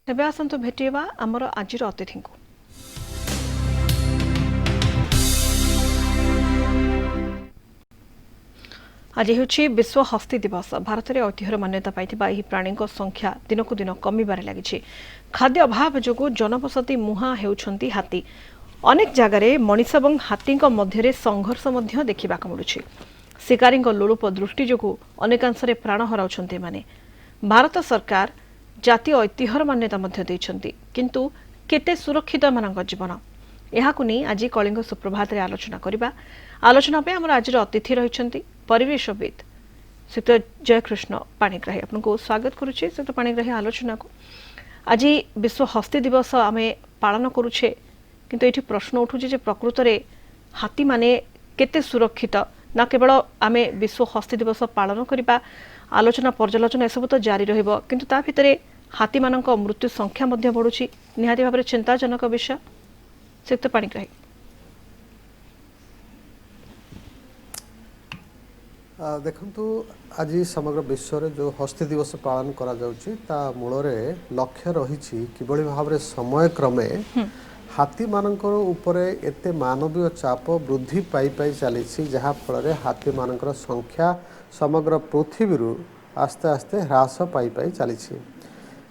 तेबे आसंतु भेटिबा आमर आजिर अतिथि को। आज होछि विश्व हस्ती दिवस। भारत में ऐतिह्यर मान्यता पाई प्राणी संख्या दिनकू दिन कमिबार लगी। खाद्य अभाव जोगु जनबसती मुहां हेउछंती हाथी। अनेक जगार मनीष और हाथी मध्य संघर्ष देखा मिलुछि। शिकारी लोलुप दृष्टि जोगु अनेकांशरे प्राण हराउछंती माने। भारत सरकार जातीय ऐतिह्यर मान्यता देइछंती, किंतु केते सुरक्षित एमानक जीवन एहाकु नै आज कलिंग सुप्रभात रे आलोचना करिबा। आलोचना पे हमर आज अतिथि रहिछंती परिवेशविद श्रीयुक्त जयकृष्ण पाणिग्राही। आपनको स्वागत करुछे श्रीयुक्त पाणिग्राही आलोचना को। आज विश्व हस्ती दिवस आमे पालन करुछे, किंतु एठी प्रश्न उठुछि जे प्रकृत रे हाथी माने केते सुरक्षित। ना केवल आमे विश्व हस्ती दिवस पालन करिबा, आलोचना पर्यालोचना एसबु तो जारी रहिबो, किंतु ता भितरे हाथी मानक मृत्यु संख्या मध्य बढ़ुछि। निहाती भाबरे चिंताजनक विषय। श्रीयुक्त पाणिग्राही, देखंतु आज समग्र विश्व रे जो हस्ती दिवस पालन करा जाउछि ता मूलरे लक्ष्य रहिछि किबळी भाबरे समय क्रमे हाथी मानकर उपरे एते मानवीय चाप वृद्धि पाई पाई चली, जहाँ फल हाथी मानकर संख्या समग्र पृथ्वी आस्ते आस्ते ह्रास पाई पाई चली।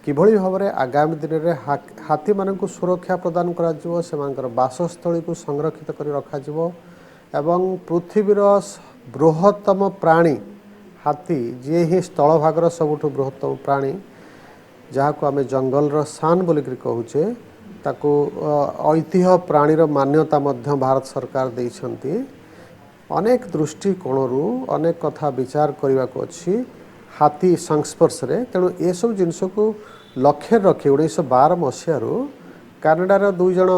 किभଳି भाबरे आगामी दिन में हाथी मानक सुरक्षा प्रदान करा जिवो, सेमानकर बासस्थली को संरक्षित करी रखा जिवो एवं पृथ्वीर बृहत्तम प्राणी हाथी जी ही स्थल भागर सबुठु बृहत्तम प्राणी जहाँ को आम जंगल शान बोलिक कहूचे, ताकू ऐतिह्य प्राणीर मान्यता मध्य भारत सरकार देइछंती। अनेक दृष्टिकोणरू अनेक कथा विचार करने को अच्छी हाथी संस्पर्श रे। तेणु ये सब जिनस को लक्ष्य रखी 1912 मसीहारू कानाडार दुई जन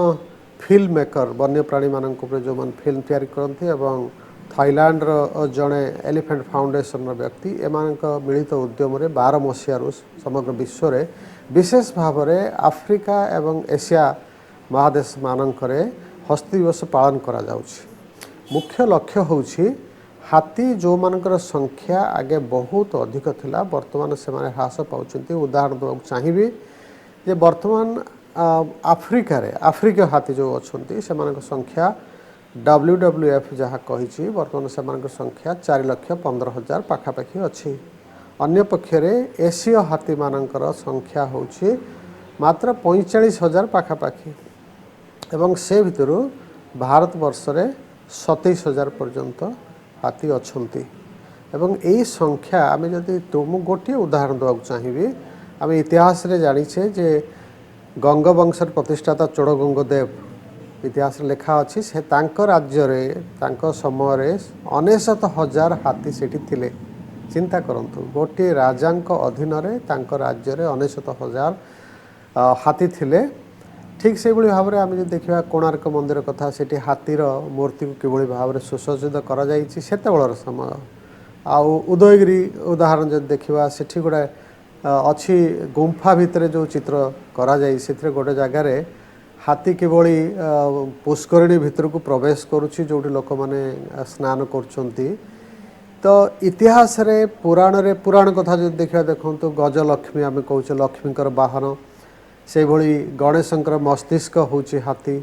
फिल्म मेकर वन्य प्राणी मानक जो मन फिल्म तैयारी करती एवं थाईलैंड जड़े एलिफेंट फाउंडेशन व्यक्ति एमानक मिलित उद्यम 12 मसीहारू समग्र विश्व रे विशेष भाव में आफ्रिका एवं एशिया महादेश मानकरे हस्ती दिवस पालन करा जाउछि। मुख्य लक्ष्य होउछि हाथी जो मानकर संख्या आगे बहुत अधिक थिला, वर्तमान से माने ह्रास पाउछंती। उदाहरण देबाक चाहिबी जे वर्तमान आफ्रिका हाथी जो अछंती से मानक संख्या WWF जहाँ कहिछि वर्तमान से मानक संख्या 4,15,000 पाखापाखि अछि। अन्य पक्षरे एसीय हाथी मानकर संख्या होछि मात्र 45,000 पाखापाखि एवं से भितर भारत वर्ष रे 27,000 पर्यंत हाथी अछंती। एवं यही संख्या आम जदि तुम गोटे उदाहरण देवाक चाहिए, आम इतिहास रे जानिछे जे गंग वंशर प्रतिष्ठाता चोड़गंगदेव इतिहास लेखा अच्छी से तांको राज्य रे तांको समय रे 69,000 हाथी सेठी थिले। चिंता करंतु गोटे राजांक अधीन रे तांको राज्य रे 69,000 हाथी थिले। ठीक से भाव में आम जो देखा कोणार्क मंदिर कथा से हाथीर मूर्ति को किभଳି भाव में सुसज्जित करा जाइछि सेतेबेलर समय। आउ उदयगिरी उदाहरण जब देखा सेठी गोटे अच्छी गुंफा भितर जो चित्र करा जाई से गोटे जगार हाथी किभଳି पुष्करिणी भितर को प्रवेश करुछि जोटी लोक माने स्नान करछंती। तो इतिहास रे पुराण कथा जो देखा देखो गजलक्ष्मी आम कहूँ लक्ष्मीकर वाहन से भली गणेशंकर मस्तिष्क होची हाथी।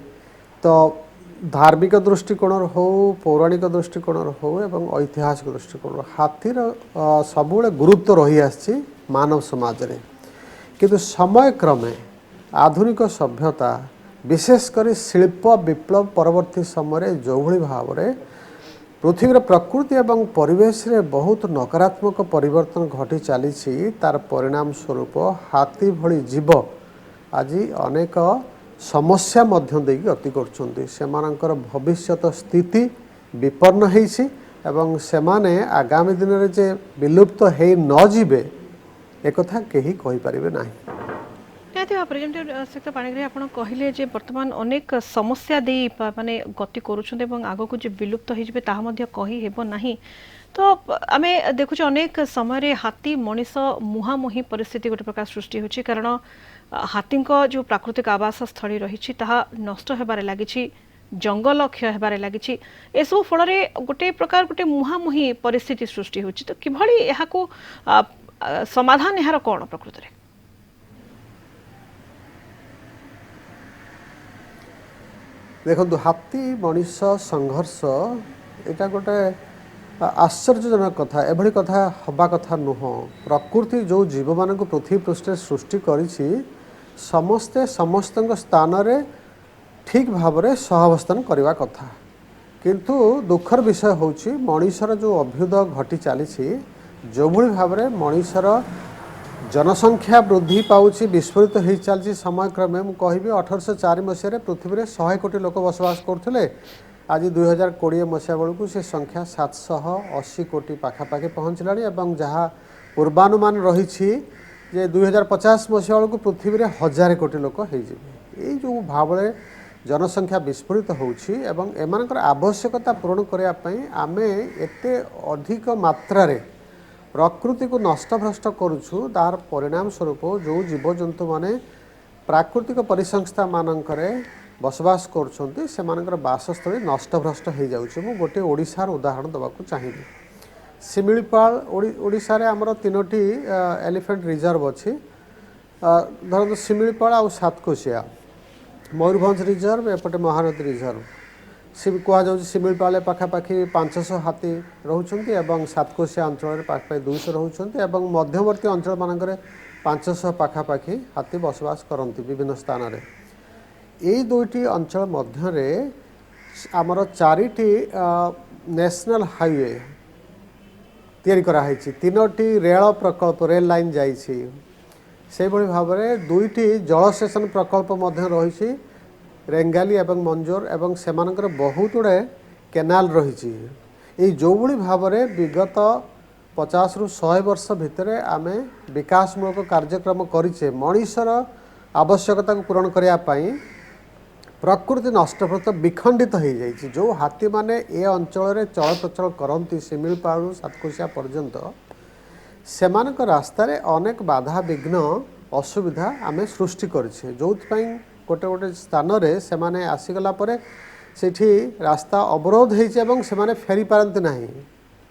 तो धार्मिक दृष्टिकोण हो पौराणिक दृष्टिकोण हो एवं ऐतिहासिक दृष्टिकोण हाथीर सबुले गुरुत्व रही आछि मानव समाज रे। किंतु समय क्रमे आधुनिक सभ्यता विशेषकर शिल्प विप्लव परवर्ती समय जो भली भाव रे पृथ्वीर प्रकृति एवं परिवेश रे बहुत नकारात्मक परिवर्तन घटी चली, तार परिणाम स्वरूप हाथी भली जीव आज अनेक समस्या मध्य देकी गति करछंती। सेमानकर भविष्यत स्थिति विपन्न हेछि एवं सेमाने आगामी दिन रे जे विलुप्त हे न जीवे एकथा केही कहि परिबे नाही। श्रीयुक्त पाणिग्राही आपण कहले जे वर्तमान अनेक समस्या दे माने गति करूछन्ते एवं आगो को जे विलुप्त हो जिबे ताहा मध्य कहि हेबो नाही। तो आमे देखुछ अनेक समय रे हाथी मनीष मुहामुही परिस्थिति गोटे प्रकार सृष्टि होछि, कारण हाथी जो प्राकृतिक आवास स्थली रही ताहा नष्ट हेबारे लागिछि, जंगल क्षय हेबारे लागिछि। एसबु फल गोटे प्रकार गोटे मुहामुही परिस्थिति सृष्टि होछि। तो किभଳି एहाकू समाधान यार कौन प्रकृत रे? देखो हाथी मनीष संघर्ष यहाँ गोटे आश्चर्यजनक कथा एभली कथा हवा कथा नुह प्रकृति जो जीव मान पृथ्वी पृष्ठ सृष्टि करिछि समस्ते समस्त स्थान रे ठीक भाव में सहावस्थान करने कथा किंतु दुखर विषय होछि मनीषर जो अभ्युदय घटी चली जो भली भाव में मनीषर जनसंख्या वृद्धि पाउछि विस्फोरित हो चलती समय क्रमे मु कहबी 1804 मसीह पृथ्वी में 100 कोटी लोक बसवास करते आज 2020 मसीहा बेलू से संख्या 780 कोटी पाखापाखि पहुँचला जहाँ पूर्वानुमान रही जे 2050 मसीहा बेलू पृथ्वी में 1000 कोटी लोक हो जो भाव में जनसंख्या विस्फोरित होछि एवं एमानकर आवश्यकता पूरण करने आम एते अधिक मात्रा रे प्रकृति को नष्टभ्रष्ट करुछु तार परिणाम स्वरूप जो जीवजंतु माने प्राकृतिक परिसंस्था मानकरे बसवास करुछंती सेमानकर बासस्थली नष्टभ्रष्ट हो जाउछि। मु गोटे ओडिशार उदाहरण देबाकू चाहिबी शिमिलीपाल ओडिशा रे हमर तीनोटी एलिफेंट रिजर्व अछि धरନ୍ତୁ शिमिलीपाल आ सातकोशिया मयूरभंज रिजर्व एपटे महानदी रिजर्व कहुँ शिमिलीपाल पाखापाखि 500 हाथी रोचंती एवं सातकोशिया अंचल पाखापाखि 200 रोचंती एवं मध्यवर्ती अंचल मानकरे 500 पाखापाखि हाथी बसवास करती विभिन्न स्थान रे यही दुईटी अंचल मध्य आमर 4टी नेशनल हाईवे तैयारी कराई 3टी रेल प्रकल्प रेल लाइन जाइछि से भली भाव में 2टी जल सेचन प्रकल्प मध्य रही रेंगाली एवं मंजोर एवं सेमानकर बहुत गुड़े केनाल रही जो भली भाव में विगत 50 रु 100 वर्ष भितर आम विकासमूलक कार्यक्रम करिचे मनीषर आवश्यकता को पूरण करने प्रकृति नष्टभ्रष्ट विखंडित हो जाइए जो हाथी माने ए अंचल चल प्रचल करती शिमिलीपाल सातकोशिया पर्यंत सेमानक रास्तार अनेक बाधा विघ्न असुविधा आम सृष्टि करें जो गोटे गोटे स्थान रे सेमाने आसीगला परे सेठी रास्ता अवरोध होती से फेरी पारती ना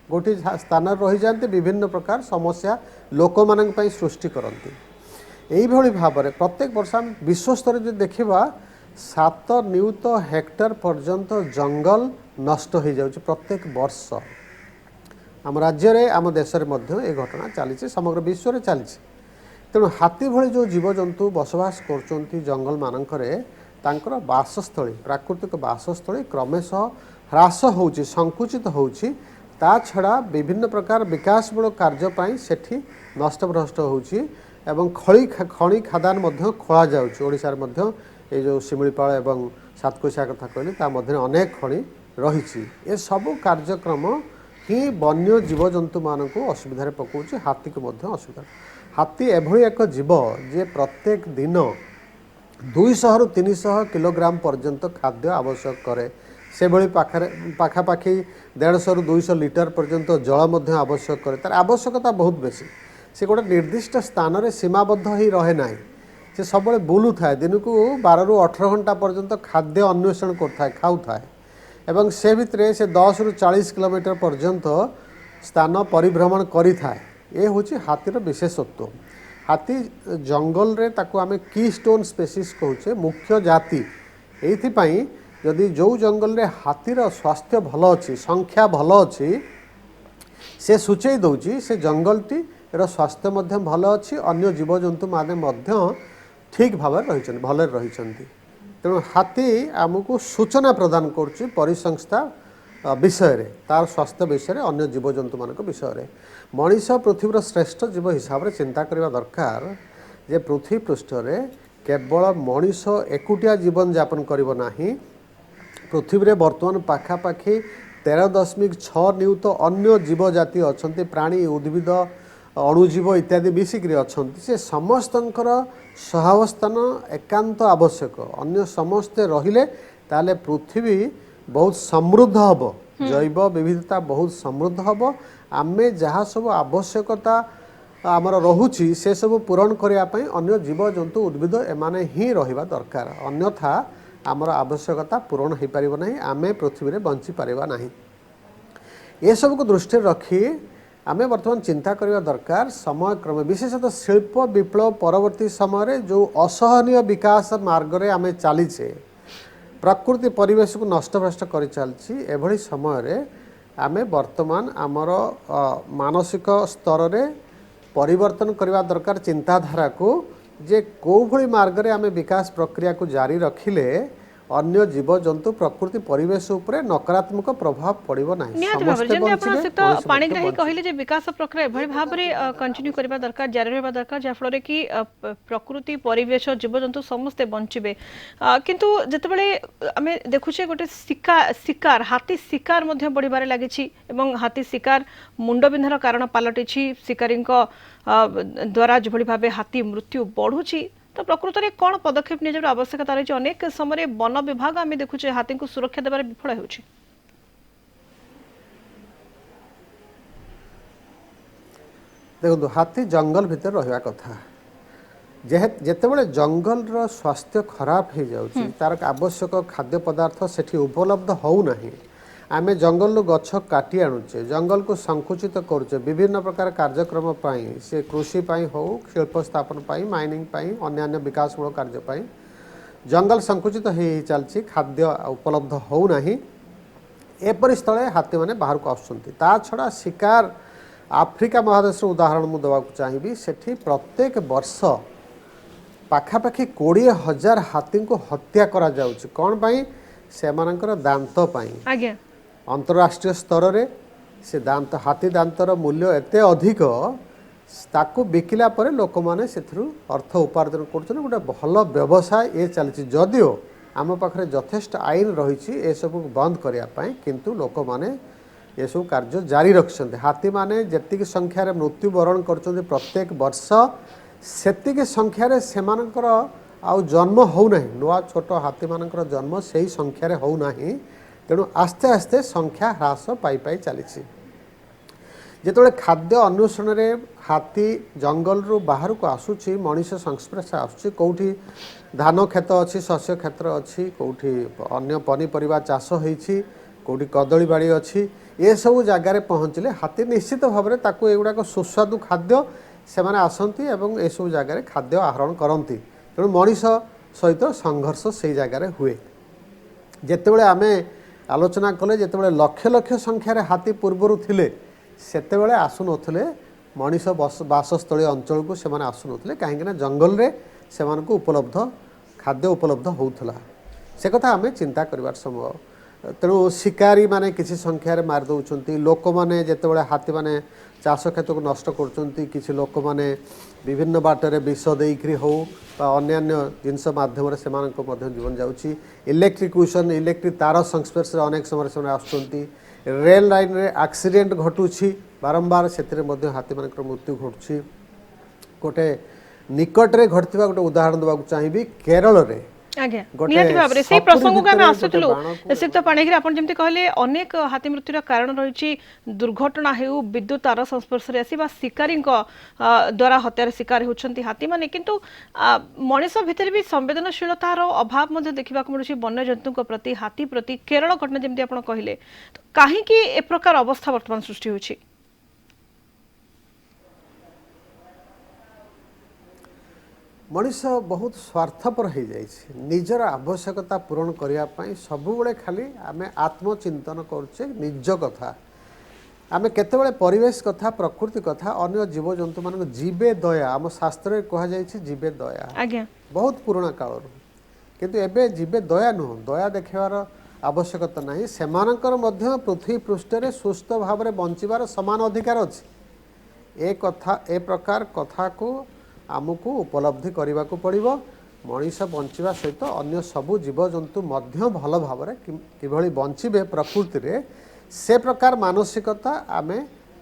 गोटे स्थान रही जाते विभिन्न प्रकार समस्या लोक मान सृष्टि करती यही भाव में प्रत्येक वर्ष आम विश्वस्तर जो देखा 7 नियुत हेक्टर पर्यंत जंगल नष्ट हो जाउछि प्रत्येक वर्ष आम राज्य रे आम देश रे मध्य ए घटना चली समग्र विश्व रे चली तेणु हाथी भली जो जीवजंतु बसवास करचंती जंगल मानकरे तांकर बासस्थली प्राकृतिक बासस्थली क्रमेश ह्रास होउछि संकुचित होउछि ता छड़ा विभिन्न प्रकार विकासमूलक कार्य पाई सेठी नष्टभ्रष्ट होउछि एवं खणी खादान मध्य खोला जाउछि ओडिसा रे मध्य ये जो शिमिलीपाल एवं सातकोशिया कथा कहली ता मध्य अनेक खणी रही ए सबु कार्यक्रम ही वन्य जीवजंतु मान को असुविधा पकाउछि हाथी को मध्य असुविधा हाथी एभली एक जीव जे प्रत्येक दिन 200 रु 300 किलोग्राम पर्यंत खाद्य आवश्यक करे से भली पाखापाखि 150 रु 200 लिटर पर्यंत जल मध्य आवश्यक करे तार आवश्यकता बहुत बेसी से गोटे निर्दिष्ट स्थान रे सीमाबद्ध ही रहे नाही से सब बुलू थाए दिन को 12 रु 18 घंटा पर्यंत खाद्य अन्वेषण करता खाऊ थाए एवं से भितर से 10 रु 40 किलोमीटर पर्यंत स्थान परिभ्रमण करी थाए ये हूँ हाथीर विशेषत्व हाथी जंगल रे ताकू आमे की स्टोन स्पेसीज कहूचे मुख्य जाति एइथिपाई जदि जो जंगल रे हाथीर स्वास्थ्य भल अच्छी संख्या भल अच्छी से सूचई दौची से जंगलटी स्वास्थ्य मध्य भल अच्छी अन्य जीवजंतु माने मध्य ठीक भाव रही भले रही तेणु हाथी आमको सूचना प्रदान करुच्ची परिसंस्था विषय रे तार स्वास्थ्य विषय अन्य जीवजंतु मान विषय मनीष पृथ्वीर श्रेष्ठ जीव हिसाब से चिंता करने दरकार जे पृथ्वी पृष्ठ रे केवल मनीष एकुटिया जीवन यापन करिबो नाही पृथ्वी रे वर्तमान पाखापाखि 13.6 नियुत अन्य जीव जाति अच्छा प्राणी उद्भिद अणुजीव इत्यादि मिसिक अच्छा से समस्तंकर सहावस्थान एकांत आवश्यक अन्य समस्ते रहिले ताले पृथ्वी बहुत समृद्ध हम जैव विविधता बहुत समृद्ध हम आमे जहाँ सब आवश्यकता आमर रोची से सब पूरण करने अन्य जीव जंतु उद्भिद एमाने ही रहिबा दरकार अन्यथा आमर आवश्यकता पूरण हो पार ना आमे पृथ्वी रे बंची पारिबा नाही ये सब को दृष्टि रखी आमे वर्तमान चिंता करने दरकार समय क्रम विशेषतः शिल्प विप्लव परवर्ती समय जो असहनीय विकास मार्ग रे आमे चलीचे प्रकृति परिवेश को नष्टभ्रष्ट कर चलती एभली समय आमे वर्तमान आमर मानसिक स्तर रे परिवर्तन करवा दरकार चिंताधारा को जे को भली मार्ग रे आमे विकास प्रक्रिया को जारी रखिले अन्य जीव जंतु प्रकृति परिवेश उपरे नकारात्मक प्रभाव पड़िबो नाही। निहाती भाବରେ जेମିତି ଆପଣ ସହିତ ପାଣିଗ୍ରାହୀ କହିଲେ ଯେ ବିକାଶ ପ୍ରକ୍ରିୟା ଏଭଳି ଭାବରେ କଣ୍ଟିନ୍ୟୁ କରିବା ଦରକାର ଜାରି ରହିବା ଦରକାର ଯାହାଫଳରେ କି ପ୍ରକୃତି ପରିବେଶ ଜୀବଜନ୍ତୁ ସମସ୍ତେ ବଞ୍ଚିବେ କିନ୍ତୁ ଯେତେବେଳେ ଆମେ ଦେଖୁଛେ ଗୋଟେ ଶିକାର ହାତୀ ଶିକାର ମଧ୍ୟ ବଢ଼ିବାରେ ଲାଗିଛି ଏବଂ ହାତୀ ଶିକାର ମୁଣ୍ଡବିନ୍ଧାର କାରଣ ପାଲଟିଛି ଶିକାରୀଙ୍କ ଦ୍ୱାରା ଯେଭଳି ଭାବେ ହାତୀ ମୃତ୍ୟୁ ବଢ଼ୁଛି तो प्रकृत में कौन पदक्षेप निजर आवश्यकता रही अनेक समय वन विभाग आम देखुचे हाथी को सुरक्षा देवार विफल हो देखो हाथी जंगल भितर रहा कथा जेतेबेले जंगल रो स्वास्थ्य खराब हो जाउछि तार आवश्यक खाद्य पदार्थ सेठी उपलब्ध हो नहीं आमे जंगल गछ काटी आणुचे जंगल को संकुचित करुचे विभिन्न प्रकार कार्यक्रम पाई से कृषि पाई हो शिल्प स्थापन पाई माइनिंग पाई अन्य विकासमूलक कार्य पाई जंगल संकुचित हो चलती खाद्य उपलब्ध हो नहीं एपरि स्थले हाथी माने बाहर को आसुछंती ता छड़ा शिकार आफ्रिका महादेश उदाहरण मु देवा चाहिए सेठी प्रत्येक वर्ष पाखापाखि 20,000 हाथी को हत्या करा जाउछि कोन पाई सेमानकर दांत पाई आज्ञा अंतरराष्ट्रीय स्तर रे से दांत हाथी दांतर मूल्य एते अधिक ताकू बिकिला परे लोक माने सेथरु अर्थ उपार्जन करछन गोटे भल व्यवसाय ए चलछि जदियो आम पाखरे यथेष्ट आईन रही ए सब बंद करिया पाई किंतु लोक माने ये सब कार्य जारी रखछन्ते हाथी माने जेतिक संख्या रे मृत्युवरण करछन्ते प्रत्येक वर्ष सेतिक संख्या रे सेमानकर आउ जन्म हो नहीं नुआ छोट हाथी मानकर जन्म सही संख्या रे हो नहीं तेणु आस्ते आस्ते संख्या ह्रास पाई पाई चली जिते खाद्य अन्वेषण रे हाथी जंगल रु बाहर को आसुची मनीष संस्पर्श आसुची कौटी धान खेत अच्छी शस्य क्षेत्र अच्छी कौटी अन्य पनीपरिया चाष होईछि कौटी कदली बाड़ी अच्छी ये सब जगार पहुँचले हाथी निश्चित भाव में ताकू एगुड़ाक सुस्वादु खाद्य से माने आसंती एवं ए सब जगार खाद्य आहरण करती तेणु मनीष सहित संघर्ष से जगार हुए जितेबले आमे आलोचना कले जितेबले लक्ष लक्ष संख्यार हाथी पूर्वर थिले सेतेबले आसु नथिले मनीष बासस्थली अंचल को से माने आसु नथिले कहीं जंगल रे सेमानकु उपलब्ध खाद्य उपलब्ध होउथला से कथा आमे चिंता करिवार समय तेणु शिकारी माने किसी संख्यार मार दउछंती लोक माने जेतेबले हाथी माने चाष क्षेत्र को नष्ट करछंती किसी लोक माने विभिन्न बाटर विष देकरी हो अन्य जिनस माध्यम से जीवन जाऊँगी इलेक्ट्रिक्यूशन इलेक्ट्रिक तार संस्पर्श अनेक समय से आसुँच रेल लाइन रे एक्सीडेंट घटुची बारंबार से हाथी मान मृत्यु घटुची गोटे निकट रे घटवा गोटे उदाहरण देवा चाहिए केरल रे आज्ञा निहाती भाबरे से प्रसंग को हम आसुतलु सिक्त पाणिग्री आपण जेमति कहले अनेक हाथी मृत्युर कारण रहिछि दुर्घटना हेउ विद्युत तार संस्पर्श रे आसी बा शिकारी द्वारा हत्यार शिकार होछंती हाथी माने किंतु मनीष भितर भी संवेदनशीलतार अभाव मध्ये देखिबा को मिलुछि वन्य जंतुक प्रति हाथी प्रति केरल घटना जेमति आपण कहले तो काहे कि ए प्रकार अवस्था वर्तमान सृष्टि होछि मनीष बहुत स्वार्थपर हो जाइए निजर आवश्यकता पूरण करने सबुबले खाली आम आत्मचिंतन करुचे निज कथा आम केतबेले परिवेश कथा प्रकृति कथा अन्य जीवजंतु मान जीवे दया आम शास्त्र कहुई जीवे दया आज्ञा बहुत पुराना काल किंतु एबे जीवे दया नुह दया देखार आवश्यकता नहीं सेमानकर मध्य पृथ्वी पृष्ठ रे सुस्थ भाव में बंचबार समान अधिकार अच्छे ए प्रकार कथा को आमको उपलब्धि करने को पड़ो मनीष बंचा सहित अन्य सबू जीवजंतु मध्य भल भाव कि बंचे प्रकृति रे से प्रकार मानसिकता आम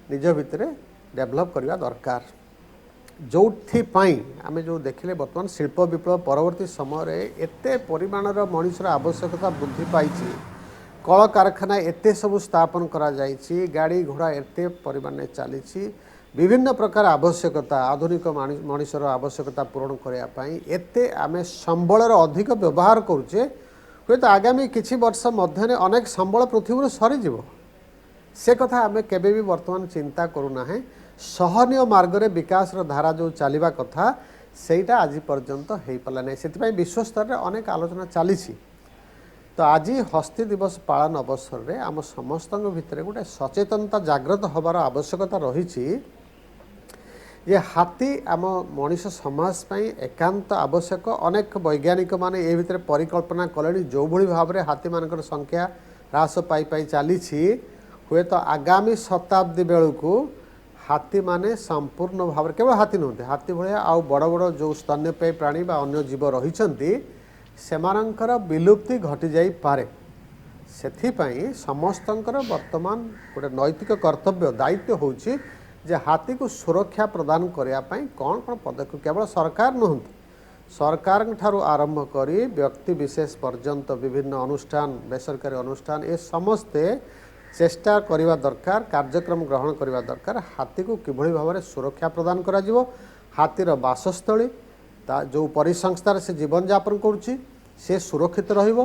निज भितर डेभलप करवा दरकार जो आम जो देखिले बर्तमान शिल्प विप्लव परवर्ती समय एते परिमाणर मनीषर आवश्यकता वृद्धि पाई कल कारखाना एते सब स्थापन करा जाइछि गाड़ी घोड़ा एते परिमाण में चली विभिन्न प्रकार आवश्यकता आधुनिक मनीषर आवश्यकता पूरण करने एते आम संबलर अधिक व्यवहार करुचे हुए तो आगामी किछि वर्ष मध्य अनेक संबल पृथ्वी सरीज से कथा आम केबे भी वर्तमान चिंता करूना है सहनीय मार्ग रे विकास धारा जो चलवा कथा सेटा आज पर्यंत हो पाला नहीं से विश्व स्तर में अनेक आलोचना चली तो आज हस्ती दिवस पालन अवसर में आम समस्त भितर गोटे सचेतनता जागृत हबार आवश्यकता रही जे हाथी आम मनीष समाज पई एकांत आवश्यक। अनेक वैज्ञानिक माने ए भितर परिकल्पना कले जो भली भाव में हाथी मानकर संख्या ह्रास पाई पाई चली हुए तो आगामी शताब्दी बेलू हाथी माने संपूर्ण भाव केवल हाथी नुहते हाथी भाया आउ बड़ बड़ जो स्तन्यपायी प्राणी बा अन्य जीव रही सेमानंकर विलुप्ति घटी जाई पारे। सेथिपाई समस्तंकर वर्तमान गोटे नैतिक कर्तव्य दायित्व होउछि जे हाथी को सुरक्षा प्रदान करने कौन कौन पदक्षेप केवल सरकार नुहति सरकार ठारू आरंभ करी व्यक्ति विशेष पर्यंत विभिन्न अनुष्ठान बेसरकारी अनुष्ठान ए समस्ते चेष्टा करने दरकार कार्यक्रम ग्रहण करने दरकार हाथी को किभली भाव में सुरक्षा प्रदान करा जिवो। हाथीर बासस्थली जो परिसंस्थार से जीवन यापन करुच्ची से सुरक्षित रहिबो।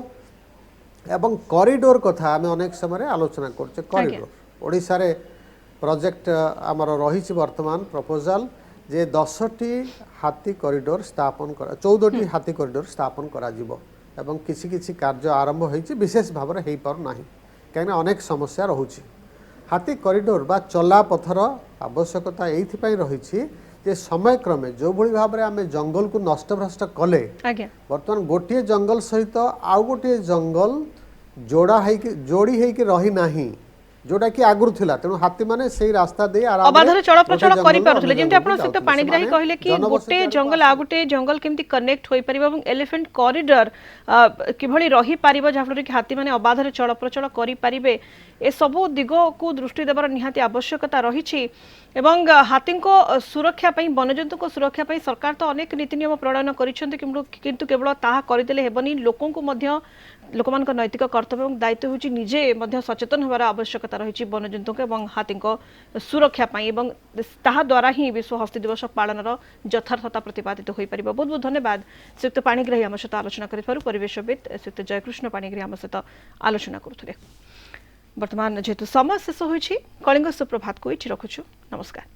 एवं कॉरिडोर कथा आम अनेक समय आलोचना करछे। कॉरिडोर ओडिशा रे प्रोजेक्ट आमर रही वर्तमान प्रपोजल जे 10टी हाथी कॉरिडोर स्थापन कर 14टी हाथी कॉरिडोर स्थापन करा जिवो एवं किसी किसी कार्य आरंभ होइछि विशेष भाव में हो पार नाही कहीं अनेक समस्या रहुछि। हाथी कॉरिडोर बा चला पथर आवश्यकता एइथिपाई रही जे समय क्रमे जो भली भाव में आम जंगल को नष्टभ्रष्ट कले बर्तमान गोटे जंगल सहित आउ गोटे जंगल जोड़ी होइके रही नाही जोटा कि आगुर थिला तेणु हाथी माने सेही रास्ता दे अबाधर चलप्रचल करि पारुथिले जेंति आपण सहित पाणिग्राही कहले कि गोटे जंगल आ गोटे जंगल केमति कनेक्ट होई परिबो एवं एलिफेंट कॉरिडोर किभली रही पारिबो जाफଳରେ कि हाथी माने अबाधर चलप्रचल करि पारिबे ए सबु दिग को दृष्टि देबार निहाती आवश्यकता रही एवं हाथी को सुरक्षा पई वन्यजंतु को सुरक्षा पई सरकार तो अनेक नीति नियम प्रणयन करिसेंति किंतु केवल ताहा करिदेले हेबनी लोकों को मध्य लोकमानक नैतिक कर्तव्य और दायित्व होची निजे मध्य सचेतन होबार आवश्यकता रही वन्यजंतु एवं हाथी सुरक्षा पाई एवं ताहा द्वारा ही विश्व हस्ती दिवस पालन यथार्थता प्रतिपादित हो पारिबो। बहुत बहुत धन्यवाद श्रीयुक्त पाणिग्राही आम सहित आलोचना करिथारु परिवेशविद श्रीयुक्त जयकृष्ण पाणिग्राही आम सहित आलोचना करुथिले। वर्तमान जेहेतु समय शेष होइछि कलिंग सुप्रभात को इछि रखुछु। नमस्कार।